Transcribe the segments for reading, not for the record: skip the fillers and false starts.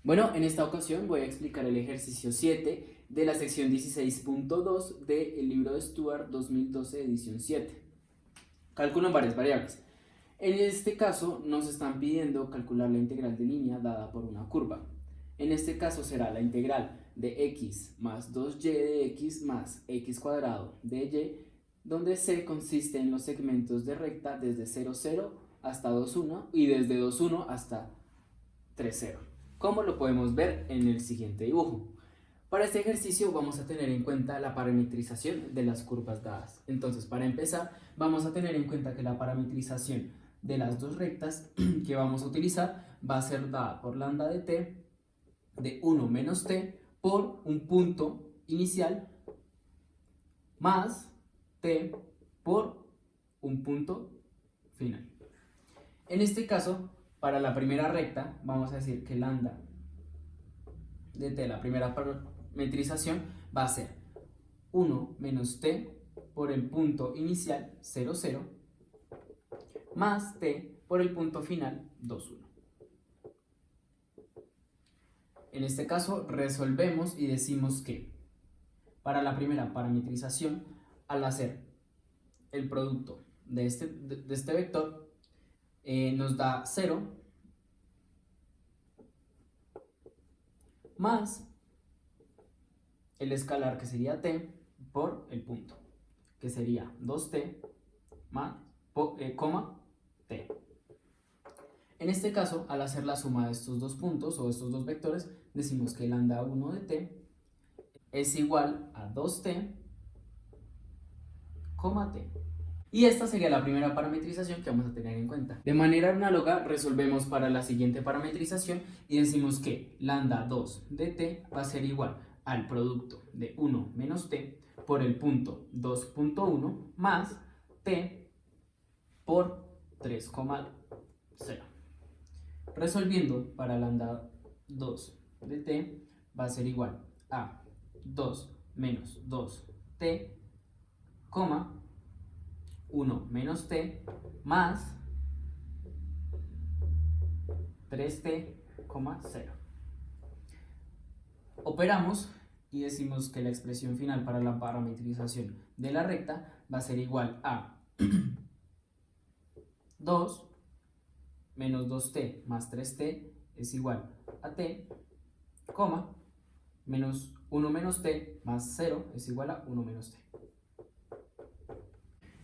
Bueno, en esta ocasión voy a explicar el ejercicio 7 de la sección 16.2 del libro de Stuart 2012 edición 7. Cálculo en varias variables. En este caso nos están pidiendo calcular la integral de línea dada por una curva. En este caso será la integral de x más 2y de x más x cuadrado de y, donde c consiste en los segmentos de recta desde 0, 0 hasta 2, 1 y desde 2, 1 hasta 3, 0. Como lo podemos ver en el siguiente dibujo. Para este ejercicio vamos a tener en cuenta la parametrización de las curvas dadas. Entonces, para empezar, vamos a tener en cuenta que la parametrización de las dos rectas que vamos a utilizar va a ser dada por lambda de t de 1 menos t por un punto inicial más t por un punto final. En este caso, para la primera recta, vamos a decir que lambda de t, la primera parametrización, va a ser 1 menos t por el punto inicial 0, 0 más t por el punto final 2, 1. En este caso resolvemos y decimos que para la primera parametrización, al hacer el producto de este vector, nos da 0 más el escalar, que sería t, por el punto, que sería 2t más t. En este caso, al hacer la suma de estos dos puntos o estos dos vectores, decimos que lambda 1 de t es igual a 2t, t. Y esta sería la primera parametrización que vamos a tener en cuenta. De manera análoga, resolvemos para la siguiente parametrización y decimos que lambda 2 de t va a ser igual al producto de 1 menos t por el punto 2.1 más t por 3,0. Resolviendo para lambda 2 de t va a ser igual a 2 menos 2t, 1 menos t más 3t, 0. Operamos y decimos que la expresión final para la parametrización de la recta va a ser igual a 2 menos 2t más 3t es igual a t, menos 1 menos t más 0 es igual a 1 menos t.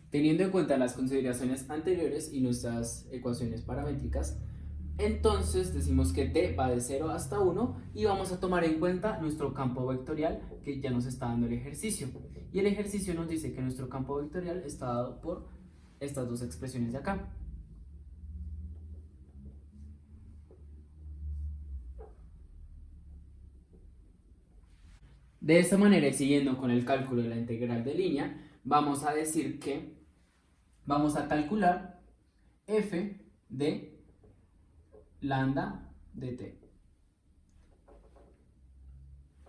Teniendo en cuenta las consideraciones anteriores y nuestras ecuaciones paramétricas, entonces decimos que t va de 0 hasta 1 y vamos a tomar en cuenta nuestro campo vectorial que ya nos está dando el ejercicio. Y el ejercicio nos dice que nuestro campo vectorial está dado por estas dos expresiones de acá. De esta manera, y siguiendo con el cálculo de la integral de línea, vamos a decir que vamos a calcular f de lambda de t.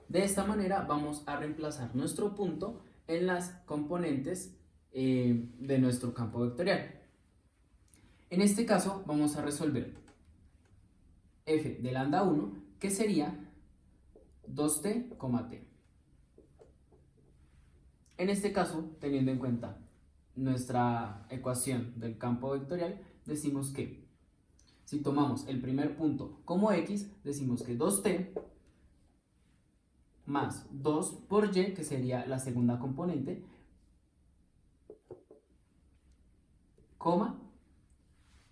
De esta manera vamos a reemplazar nuestro punto en las componentes de nuestro campo vectorial. En este caso vamos a resolver f de lambda 1, que sería 2t, t. En este caso, teniendo en cuenta nuestra ecuación del campo vectorial, decimos que si tomamos el primer punto como x, decimos que 2t más 2 por y, que sería la segunda componente,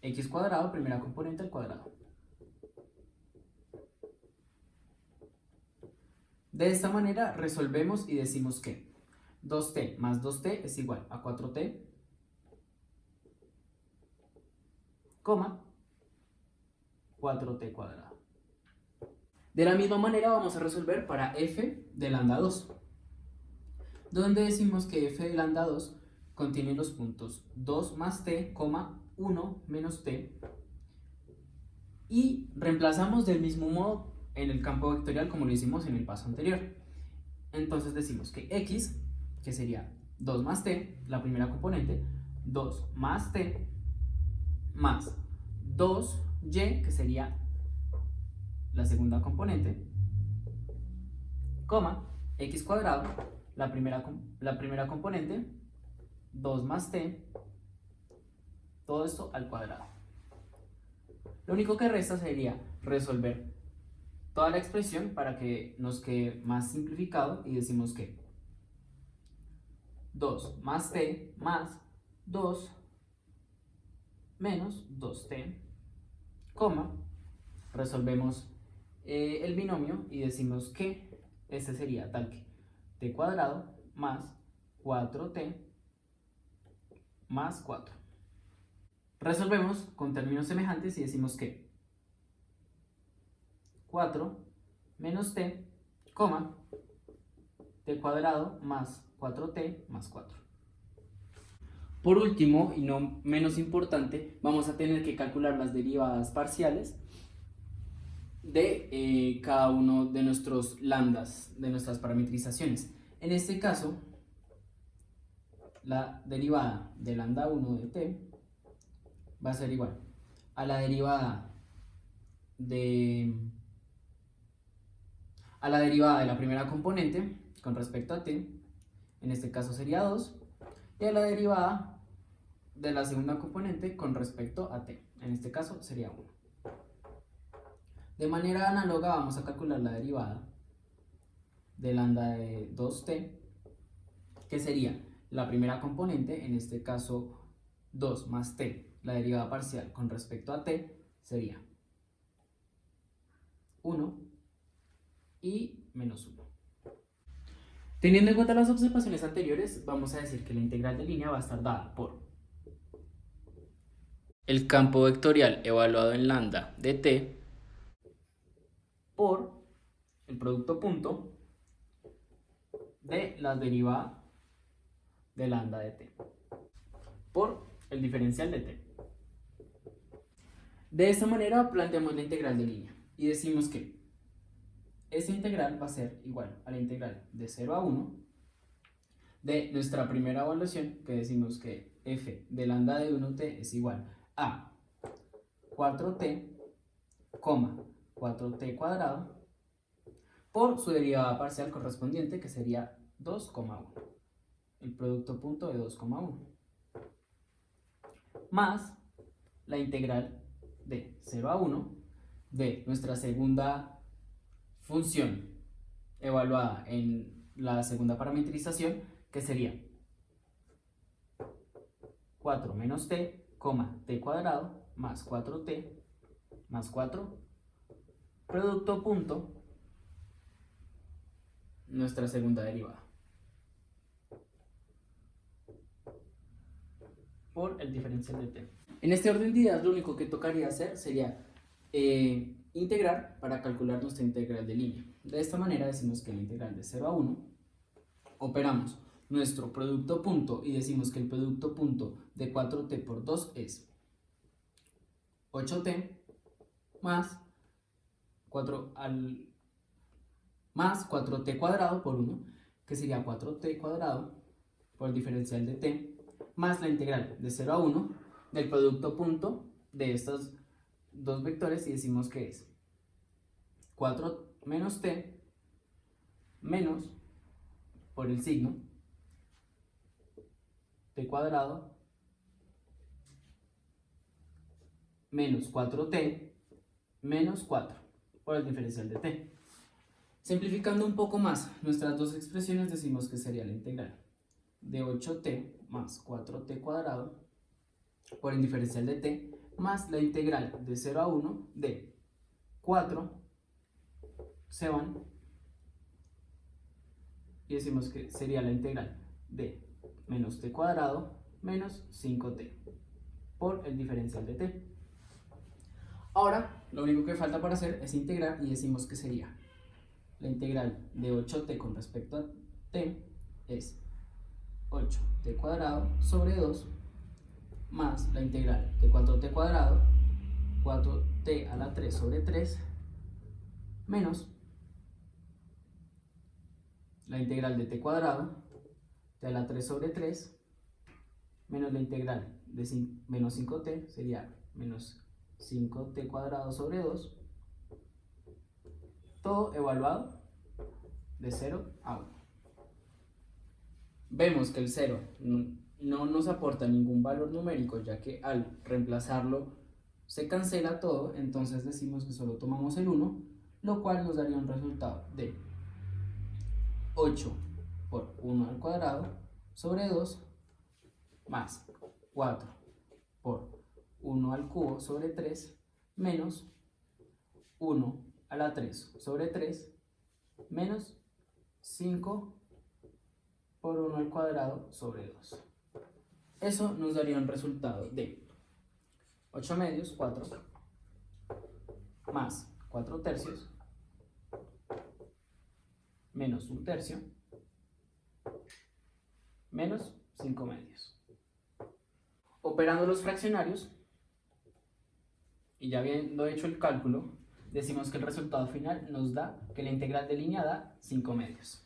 x cuadrado, primera componente al cuadrado. De esta manera resolvemos y decimos que 2t más 2t es igual a 4t, 4t cuadrado. De la misma manera vamos a resolver para f de lambda 2, donde decimos que f de lambda 2 contiene los puntos 2 más t, 1 menos t, y reemplazamos del mismo modo en el campo vectorial como lo hicimos en el paso anterior. Entonces decimos que x, que sería 2 más t, la primera componente, 2 más t, más 2y, que sería la segunda componente, coma, x cuadrado, la primera componente, 2 más t, todo esto al cuadrado. Lo único que resta sería resolver toda la expresión para que nos quede más simplificado y decimos que 2 más t más 2 menos 2t, coma, resolvemos el binomio y decimos que este sería tal que t cuadrado más 4t más 4. Resolvemos con términos semejantes y decimos que 4 menos t, coma, t cuadrado más 4t más 4. Por último, y no menos importante, vamos a tener que calcular las derivadas parciales de cada uno de nuestros lambdas, de nuestras parametrizaciones. En este caso, la derivada de lambda 1 de t va a ser igual a la derivada de la primera componente con respecto a t, en este caso sería 2, y a la derivada de la segunda componente con respecto a t, en este caso sería 1. De manera análoga vamos a calcular la derivada de lambda de 2t, que sería la primera componente, en este caso 2 más t, la derivada parcial con respecto a t sería 1 y menos 1. Teniendo en cuenta las observaciones anteriores, vamos a decir que la integral de línea va a estar dada por el campo vectorial evaluado en lambda de t por el producto punto de la derivada de lambda de t por el diferencial de t. De esta manera planteamos la integral de línea y decimos que esta integral va a ser igual a la integral de 0 a 1 de nuestra primera evaluación, que decimos que f de lambda de 1t es igual a 4t, 4t cuadrado por su derivada parcial correspondiente, que sería 2,1, el producto punto de 2,1, más la integral de 0 a 1 de nuestra segunda función evaluada en la segunda parametrización, que sería 4 menos t, t cuadrado más 4t más 4, producto punto, nuestra segunda derivada, por el diferencial de t. En este orden de ideas, lo único que tocaría hacer sería integrar para calcular nuestra integral de línea. De esta manera decimos que la integral de 0 a 1, operamos nuestro producto punto y decimos que el producto punto de 4t por 2 es 8t más 4t cuadrado por 1, que sería 4t cuadrado por el diferencial de t, más la integral de 0 a 1 del producto punto de estos dos vectores y decimos que es 4 menos t menos por el signo t cuadrado menos 4t menos 4 por el diferencial de t. Simplificando un poco más nuestras dos expresiones, decimos que sería la integral de 8t más 4t cuadrado por el diferencial de t más la integral de 0 a 1 de 4 se van y decimos que sería la integral de menos t cuadrado menos 5t por el diferencial de t. Ahora lo único que falta por hacer es integrar y decimos que sería la integral de 8t con respecto a t es 8t cuadrado sobre 2 más la integral de 4t cuadrado, 4t a la 3 sobre 3, menos la integral de t cuadrado, t a la 3 sobre 3, menos la integral de menos 5t, sería menos 5t cuadrado sobre 2, Todo evaluado de 0 a 1. Vemos que el 0 no nos aporta ningún valor numérico, ya que al reemplazarlo se cancela todo, entonces decimos que solo tomamos el 1, lo cual nos daría un resultado de 8 por 1 al cuadrado sobre 2 más 4 por 1 al cubo sobre 3 menos 1 a la 3 sobre 3 menos 5 por 1 al cuadrado sobre 2. Eso nos daría un resultado de 8 medios, 4, más 4 tercios, menos 1 tercio, menos 5 medios. Operando los fraccionarios, y ya habiendo hecho el cálculo, decimos que el resultado final nos da que la integral de línea da 5 medios.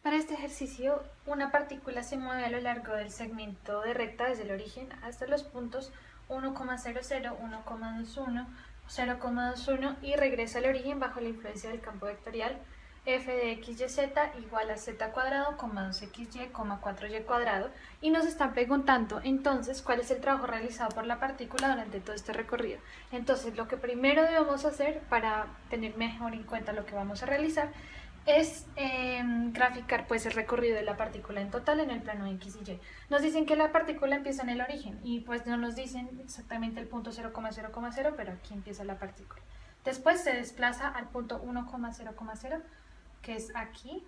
Para este ejercicio, una partícula se mueve a lo largo del segmento de recta desde el origen hasta los puntos 1,00, 1,21, 0,21 y regresa al origen bajo la influencia del campo vectorial f de x y z igual a z cuadrado, 2xy, 4y cuadrado, y nos están preguntando entonces cuál es el trabajo realizado por la partícula durante todo este recorrido. Entonces lo que primero debemos hacer para tener mejor en cuenta lo que vamos a realizar es graficar pues el recorrido de la partícula en total en el plano X y Y. Nos dicen que la partícula empieza en el origen y pues no nos dicen exactamente el punto 0,0,0, pero aquí empieza la partícula. Después se desplaza al punto 1,0,0, que es aquí.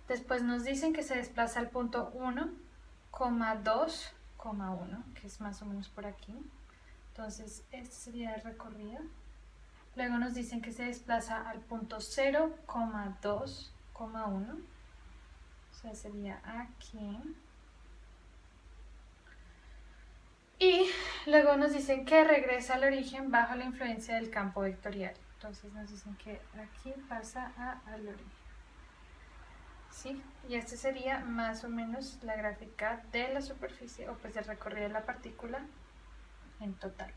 Después nos dicen que se desplaza al punto 1,2,1, que es más o menos por aquí. Entonces este sería el recorrido. Luego nos dicen que se desplaza al punto 0,2,1, o sea, sería aquí. Y luego nos dicen que regresa al origen bajo la influencia del campo vectorial. Entonces nos dicen que aquí pasa al origen. ¿Sí? Y este sería más o menos la gráfica de la superficie, o pues del recorrido de la partícula en total.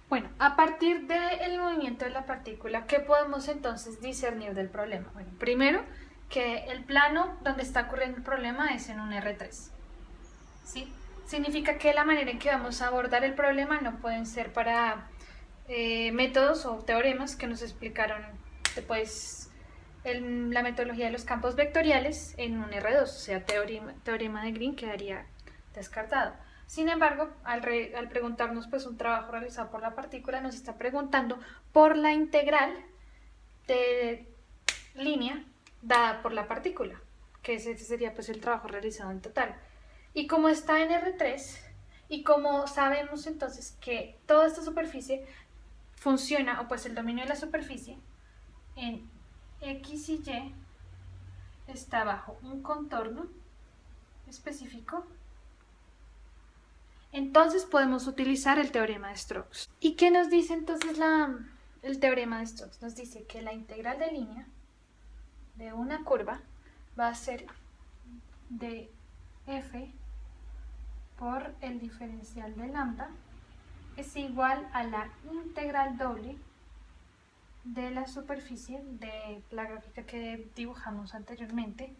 Bueno, a partir del movimiento de la partícula, ¿qué podemos entonces discernir del problema? Bueno, primero, que el plano donde está ocurriendo el problema es en un R3. ¿Sí? Significa que la manera en que vamos a abordar el problema no pueden ser para métodos o teoremas que nos explicaron después la metodología de los campos vectoriales en un R2, o sea, teorema de Green quedaría descartado. Sin embargo, al preguntarnos pues un trabajo realizado por la partícula, nos está preguntando por la integral de línea dada por la partícula, que ese sería pues el trabajo realizado en total. Y como está en R3, y como sabemos entonces que toda esta superficie funciona, o pues el dominio de la superficie en X y Y está bajo un contorno específico, entonces podemos utilizar el teorema de Stokes. ¿Y qué nos dice entonces el teorema de Stokes? Nos dice que la integral de línea de una curva va a ser de f por el diferencial de lambda es igual a la integral doble de la superficie de la gráfica que dibujamos anteriormente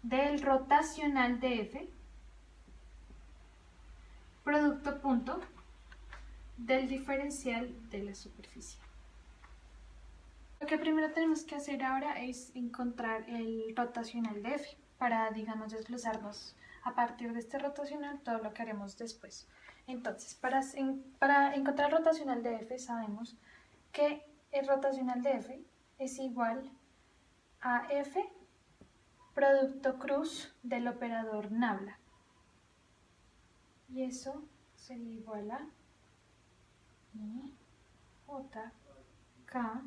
del rotacional de f producto punto del diferencial de la superficie. Lo que primero tenemos que hacer ahora es encontrar el rotacional de f para, digamos, desglosarnos a partir de este rotacional todo lo que haremos después. Entonces, para encontrar el rotacional de f sabemos que el rotacional de f es igual a f producto cruz del operador nabla. Y eso sería igual a I, J, K,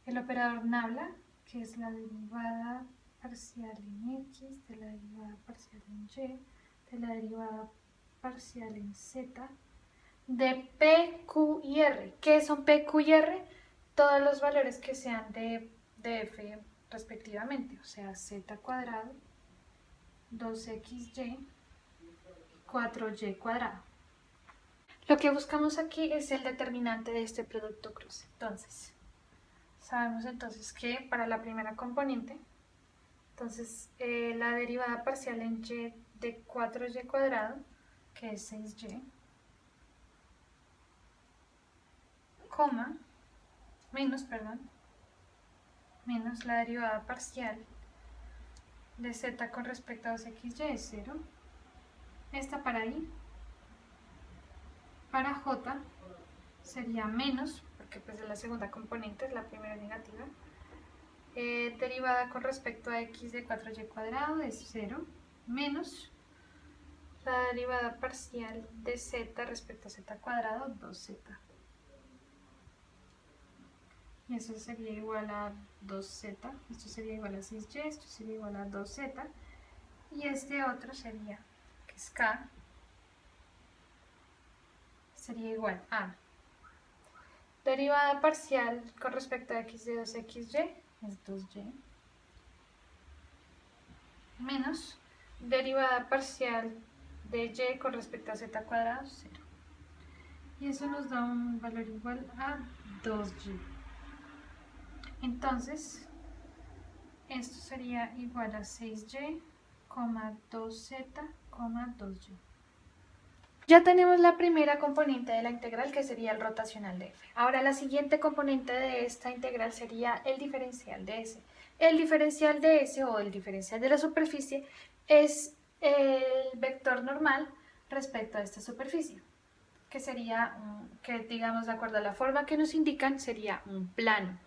el operador nabla, que es la derivada parcial en X, de la derivada parcial en Y, de la derivada parcial en Z, de P, Q y R. ¿Qué son P, Q y R? Todos los valores que sean de f respectivamente, o sea, z cuadrado, 2xy, 4y cuadrado. Lo que buscamos aquí es el determinante de este producto cruz. Entonces, sabemos entonces que para la primera componente, entonces la derivada parcial en y de 4y cuadrado, que es 6y, coma, menos la derivada parcial de z con respecto a 2xy es 0. Esta para i, para j sería menos, porque pues es la segunda componente, es la primera negativa. Derivada con respecto a x de 4y cuadrado es 0, menos la derivada parcial de z respecto a z cuadrado, 2z. Y eso sería igual a 2z, esto sería igual a 6y, esto sería igual a 2z, y este otro sería, que es k, sería igual a derivada parcial con respecto a x de 2xy, es 2y, menos derivada parcial de y con respecto a z cuadrado, 0. Y eso nos da un valor igual a 2y. Entonces, esto sería igual a 6y, 2z, 2y. Ya tenemos la primera componente de la integral, que sería el rotacional de f. Ahora la siguiente componente de esta integral sería el diferencial de s. El diferencial de s, o el diferencial de la superficie, es el vector normal respecto a esta superficie, que sería, que digamos de acuerdo a la forma que nos indican, sería un plano.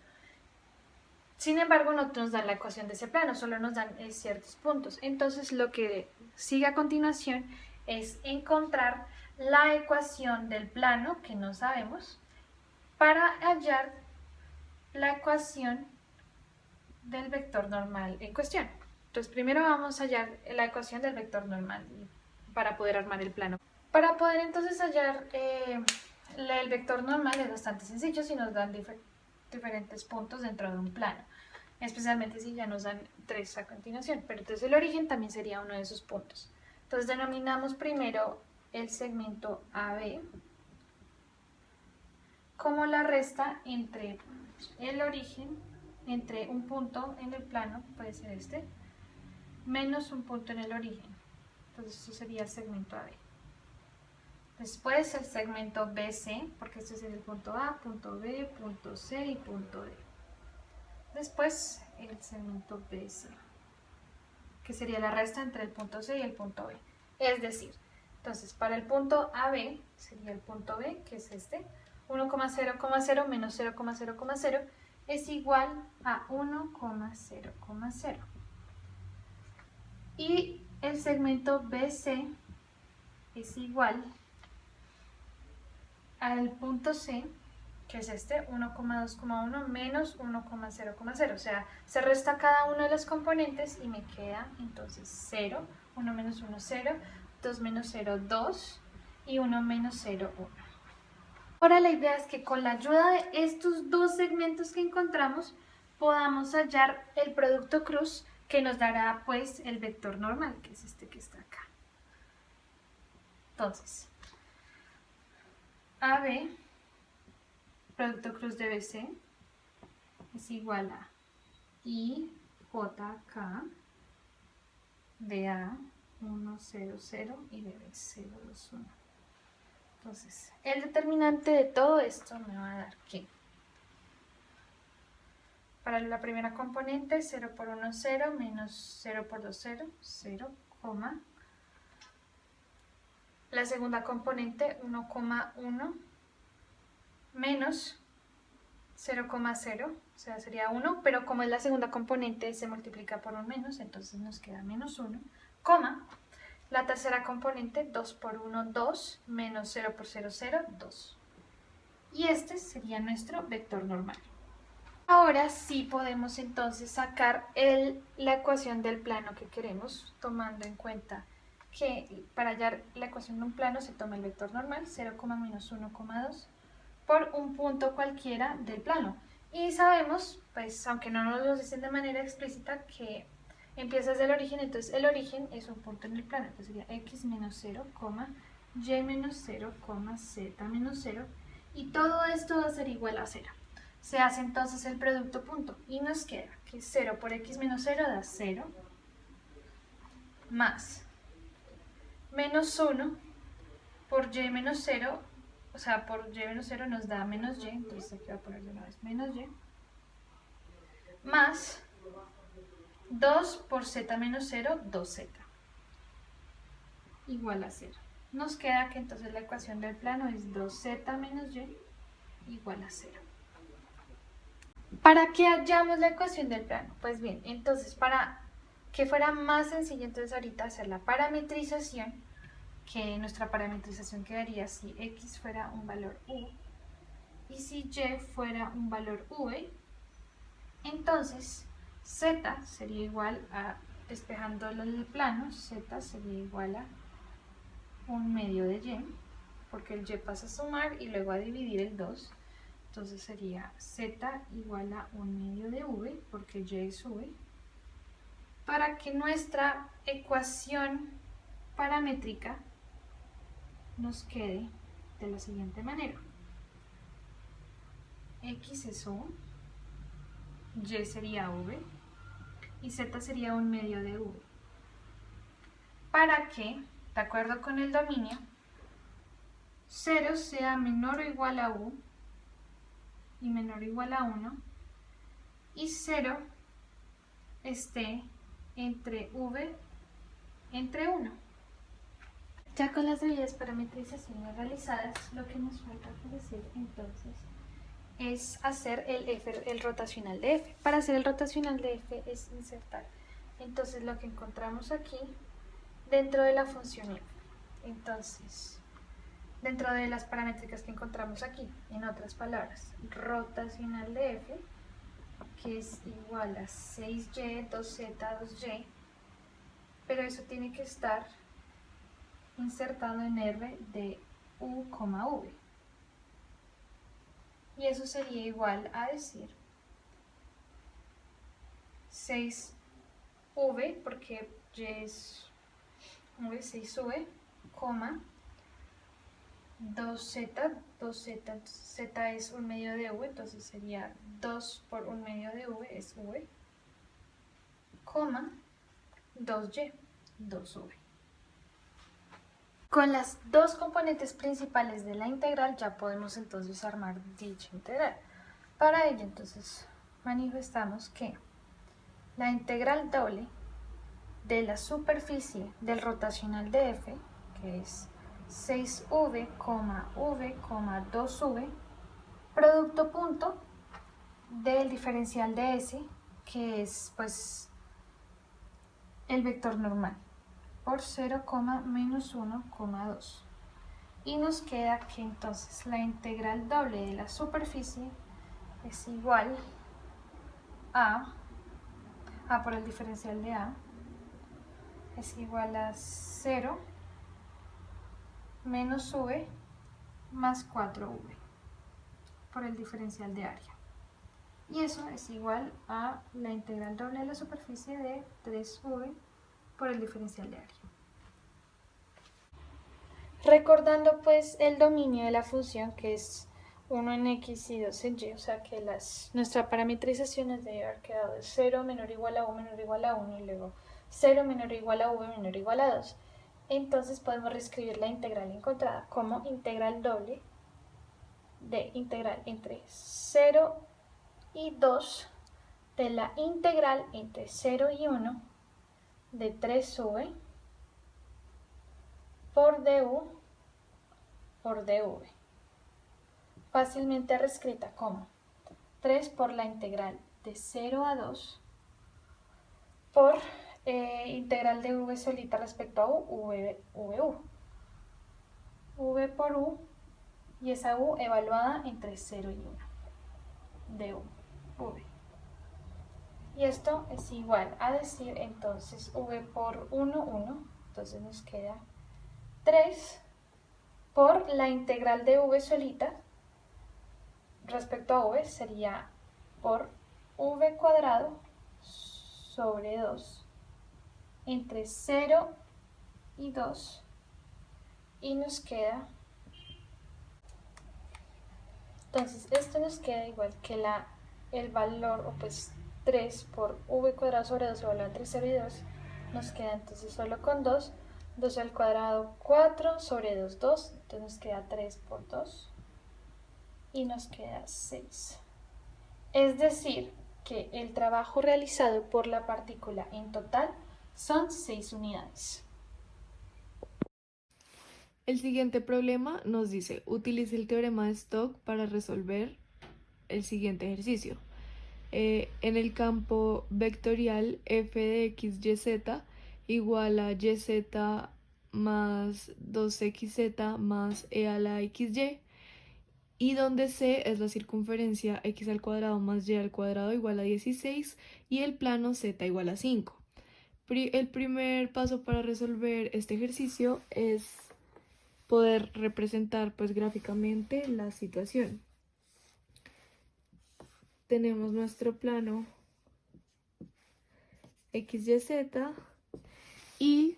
Sin embargo, no nos dan la ecuación de ese plano, solo nos dan ciertos puntos. Entonces, lo que sigue a continuación es encontrar la ecuación del plano, que no sabemos, para hallar la ecuación del vector normal en cuestión. Entonces, primero vamos a hallar la ecuación del vector normal para poder armar el plano. Para poder entonces hallar el vector normal es bastante sencillo si nos dan diferentes puntos dentro de un plano, especialmente si ya nos dan 3 a continuación, pero entonces el origen también sería uno de esos puntos. Entonces denominamos primero el segmento AB como la resta entre el origen, entre un punto en el plano, puede ser este, menos un punto en el origen. Entonces eso sería el segmento AB. Después el segmento BC, porque este sería el punto A, punto B, punto C y punto D. Después el segmento BC, que sería la resta entre el punto C y el punto B. Es decir, entonces para el punto AB sería el punto B, que es este, 1,0,0 menos 0,0,0 es igual a 1,0,0. Y el segmento BC es igual al punto C, que es este, 1,2,1 menos 1,0,0. O sea, se resta cada uno de los componentes y me queda entonces 0, 1 menos 1, 0, 2 menos 0, 2 y 1 menos 0, 1. Ahora la idea es que con la ayuda de estos dos segmentos que encontramos, podamos hallar el producto cruz, que nos dará pues el vector normal, que es este que está acá. Entonces, AB, producto cruz de BC, es igual a IJK de A 1, 0, 0 y de B 0, 2, 1. Entonces, el determinante de todo esto me va a dar que para la primera componente 0 por 1, 0, menos 0 por 2, 0, 0, coma. La segunda componente 1,1 menos 0,0, o sea sería 1, pero como es la segunda componente se multiplica por un menos, entonces nos queda menos 1, coma. La tercera componente 2 por 1, 2, menos 0 por 0, 0, 2. Y este sería nuestro vector normal. Ahora sí podemos entonces sacar la ecuación del plano que queremos, tomando en cuenta que para hallar la ecuación de un plano se toma el vector normal, 0, menos 1,2, por un punto cualquiera del plano. Y sabemos, pues aunque no nos lo dicen de manera explícita, que empieza desde el origen, entonces el origen es un punto en el plano, entonces sería x menos 0, y menos 0, z menos 0, y todo esto va a ser igual a 0. Se hace entonces el producto punto y nos queda que 0 por x menos 0 da 0, más menos 1 por y menos 0, o sea, por y menos 0 nos da menos y, entonces aquí voy a poner de una vez menos y, más 2 por z menos 0, 2z, igual a 0. Nos queda que entonces la ecuación del plano es 2z menos y igual a 0. ¿Para qué hallamos la ecuación del plano? Pues bien, entonces para que fuera más sencillo entonces ahorita hacer la parametrización, que nuestra parametrización quedaría si x fuera un valor u y si y fuera un valor v, entonces z sería igual a, despejándolo del plano, z sería igual a 1/2 de y, porque el y pasa a sumar y luego a dividir el 2, entonces sería z igual a 1/2 de v, porque y es v, para que nuestra ecuación paramétrica nos quede de la siguiente manera. X es u, y sería v y z sería 1/2 de v. Para que, de acuerdo con el dominio, 0 sea menor o igual a u y menor o igual a 1 y 0 esté entre v entre 1. Ya con las debidas parametrizaciones realizadas, lo que nos falta por hacer entonces es hacer el rotacional de f. Para hacer el rotacional de f es insertar entonces lo que encontramos aquí dentro de la función f. Entonces, dentro de las paramétricas que encontramos aquí, en otras palabras, rotacional de f, que es igual a 6y, 2z, 2y, pero eso tiene que estar insertado en R de u, v. Y eso sería igual a decir 6v, porque y es v, 6v, coma 2z, 2z, z es 1/2 de v, entonces sería 2 por 1/2 de v es v, coma 2y, 2v. Con las dos componentes principales de la integral ya podemos entonces armar dicha integral. Para ello entonces manifestamos que la integral doble de la superficie del rotacional de f, que es 6v, v, 2v, producto punto del diferencial de s, que es pues el vector normal, por 0, menos 1, 2. Y nos queda que entonces la integral doble de la superficie es igual a por el diferencial de a, es igual a 0 menos v más 4v por el diferencial de área. Y eso es igual a la integral doble de la superficie de 3v por el diferencial de área. Recordando pues el dominio de la función, que es 1 en x y 2 en y, o sea que nuestra parametrización debe haber quedado de 0 menor o igual a u menor o igual a 1 y luego 0 menor o igual a v menor o igual a 2. Entonces podemos reescribir la integral encontrada como integral doble de integral entre 0 y 2 de la integral entre 0 y 1 de 3v por du por dv, fácilmente reescrita como 3 por la integral de 0 a 2 por integral de v solita respecto a u, v por u, y esa u evaluada entre 0 y 1 de v. Y esto es igual a decir entonces v por 1, 1, entonces nos queda 3 por la integral de v solita respecto a v sería por v cuadrado sobre 2 entre 0 y 2 y nos queda Entonces, esto nos queda igual que el valor, o pues 3 por v cuadrado sobre 2 igual a entre 0 y 2. Nos queda entonces solo con 2. 2 al cuadrado, 4 sobre 2, 2. Entonces nos queda 3 por 2. Y nos queda 6. Es decir, que el trabajo realizado por la partícula en total son 6 unidades. El siguiente problema nos dice, utilice el teorema de Stokes para resolver el siguiente ejercicio. En el campo vectorial f de x, yz igual a yz más 2xz más e a la xy, y donde c es la circunferencia x al cuadrado más y al cuadrado igual a 16 y el plano z igual a 5. El primer paso para resolver este ejercicio es poder representar pues gráficamente la situación. Tenemos nuestro plano XYZ y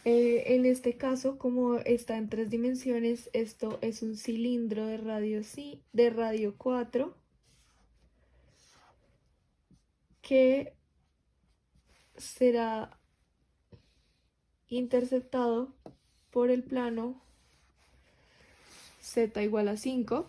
en este caso, como está en 3 dimensiones, esto es un cilindro de radio 4 que será interceptado por el plano z igual a 5.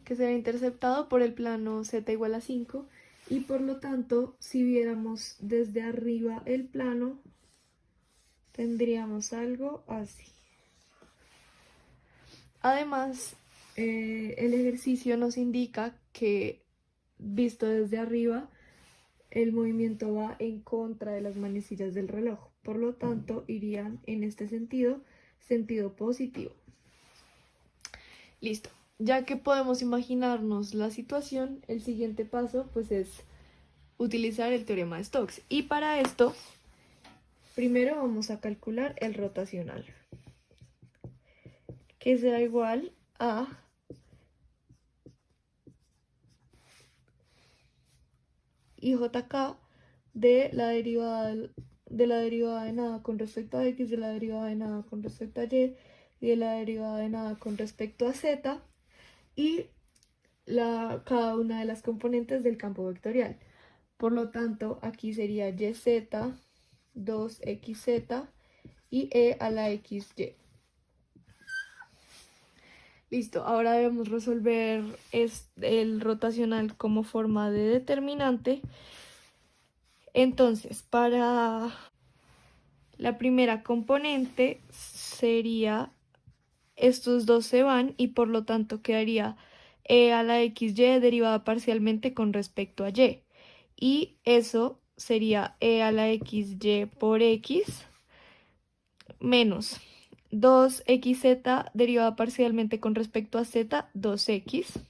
Que será interceptado por el plano z igual a 5, y por lo tanto, si viéramos desde arriba el plano, tendríamos algo así. Además, el ejercicio nos indica que, visto desde arriba, el movimiento va en contra de las manecillas del reloj. Por lo tanto, irían en este sentido positivo. Listo. Ya que podemos imaginarnos la situación, el siguiente paso pues es utilizar el teorema de Stokes. Y para esto, primero vamos a calcular el rotacional, que será igual a IJK de la derivada de nada con respecto a x, de la derivada de nada con respecto a y de la derivada de nada con respecto a z, y cada una de las componentes del campo vectorial. Por lo tanto, aquí sería yz, 2xz y e a la xy. Listo, ahora debemos resolver el rotacional como forma de determinante. Entonces, para la primera componente sería, estos dos se van y por lo tanto quedaría e a la xy derivada parcialmente con respecto a y. Y eso sería e a la xy por x menos 2xz derivada parcialmente con respecto a z, 2x,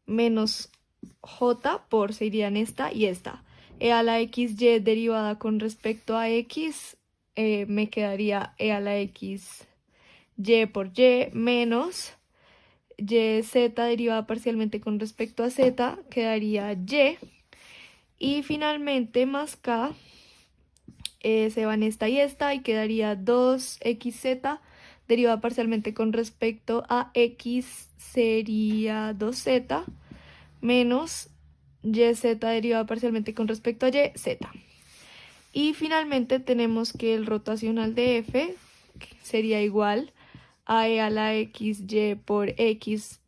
menos j por serían esta y esta. E a la xy derivada con respecto a x, me quedaría e a la xy por y menos yz derivada parcialmente con respecto a z, quedaría y. Y finalmente más k, se van esta y quedaría 2xz derivada parcialmente con respecto a x, sería 2z, menos yz derivada parcialmente con respecto a y, z. Y finalmente tenemos que el rotacional de f sería igual a e a la xy por x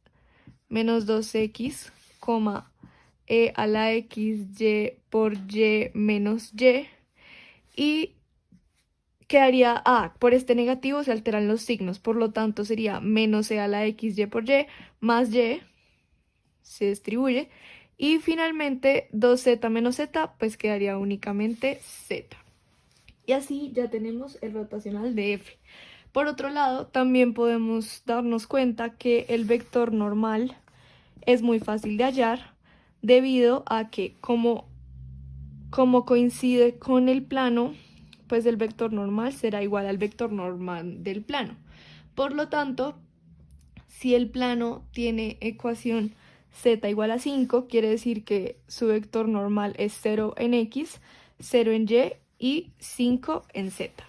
menos 2x, e a la xy por y menos y, y quedaría, por este negativo se alteran los signos, por lo tanto sería menos e a la xy por y más y, se distribuye, y finalmente 2z menos z, pues quedaría únicamente z. Y así ya tenemos el rotacional de f. Por otro lado, también podemos darnos cuenta que el vector normal es muy fácil de hallar, debido a que como coincide con el plano, pues el vector normal será igual al vector normal del plano. Por lo tanto, si el plano tiene ecuación z igual a 5, quiere decir que su vector normal es 0 en x, 0 en y 5 en z.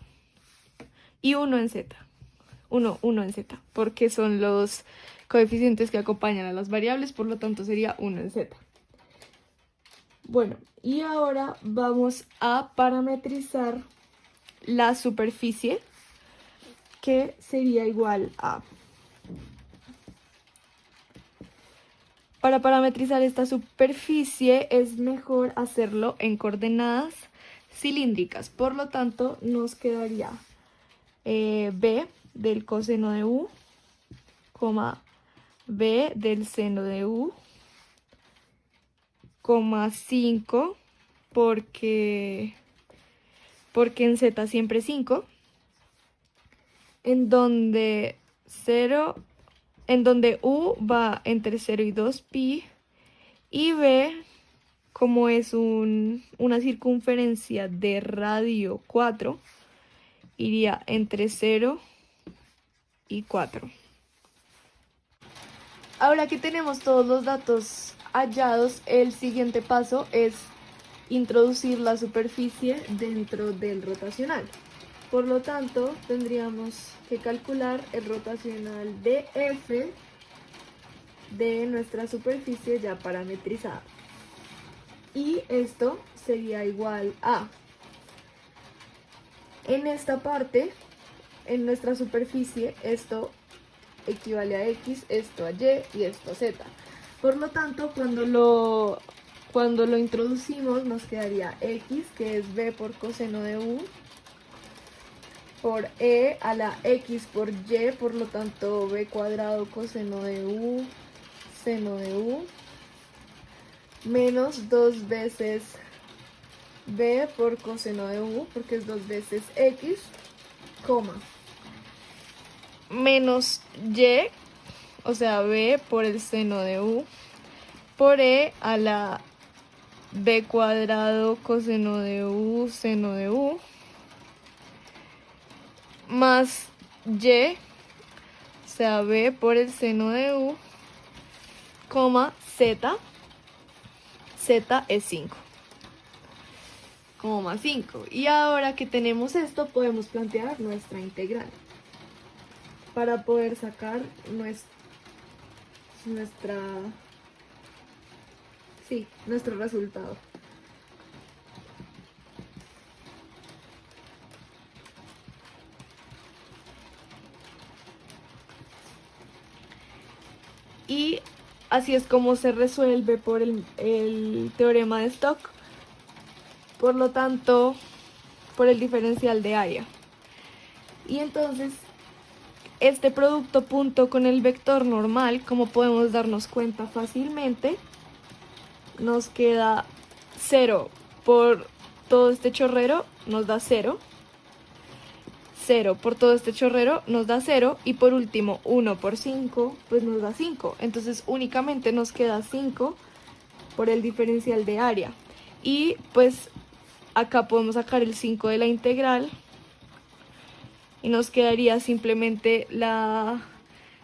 y 1 en z. 1 en z, porque son los coeficientes que acompañan a las variables, por lo tanto sería 1 en z. Bueno, y ahora vamos a parametrizar la superficie, que sería igual a... Para parametrizar esta superficie es mejor hacerlo en coordenadas cilíndricas, por lo tanto nos quedaría b del coseno de u, b del seno de u, 5, porque en z siempre 5, en donde u va entre 0 y 2 pi, y b, como es una circunferencia de radio 4, iría entre 0 y 4. Ahora que tenemos todos los datos hallados, el siguiente paso es introducir la superficie dentro del rotacional. Por lo tanto, tendríamos que calcular el rotacional de F de nuestra superficie ya parametrizada. Y esto sería igual a, en esta parte, en nuestra superficie, esto equivale a X, esto a Y y esto a Z. Por lo tanto, cuando lo introducimos nos quedaría X, que es B por coseno de U, por E a la X por Y, por lo tanto B cuadrado coseno de U, seno de U, menos 2 veces B por coseno de U, porque es 2 veces X, coma, menos Y, o sea, B por el seno de U, por E a la B cuadrado coseno de U, seno de U, más Y, o sea, B por el seno de U, coma, Z es 5. Como más 5. Y ahora que tenemos esto, podemos plantear nuestra integral para poder sacar nuestro resultado. Y así es como se resuelve por el teorema de Stokes, por lo tanto, por el diferencial de área. Y entonces, este producto punto con el vector normal, como podemos darnos cuenta fácilmente, nos queda 0 por todo este chorrero, nos da 0. 0 por todo este chorrero nos da 0, y por último 1 por 5 pues nos da 5. Entonces únicamente nos queda 5 por el diferencial de área, y pues acá podemos sacar el 5 de la integral y nos quedaría simplemente la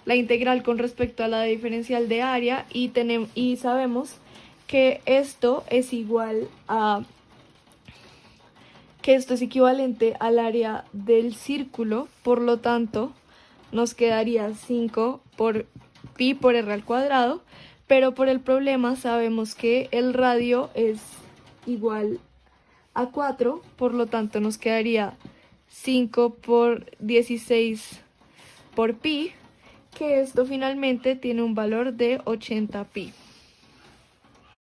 integral con respecto a la diferencial de área, y sabemos que esto es equivalente al área del círculo, por lo tanto nos quedaría 5 por pi por r al cuadrado, pero por el problema sabemos que el radio es igual a 4, por lo tanto nos quedaría 5 por 16 por pi, que esto finalmente tiene un valor de 80 pi.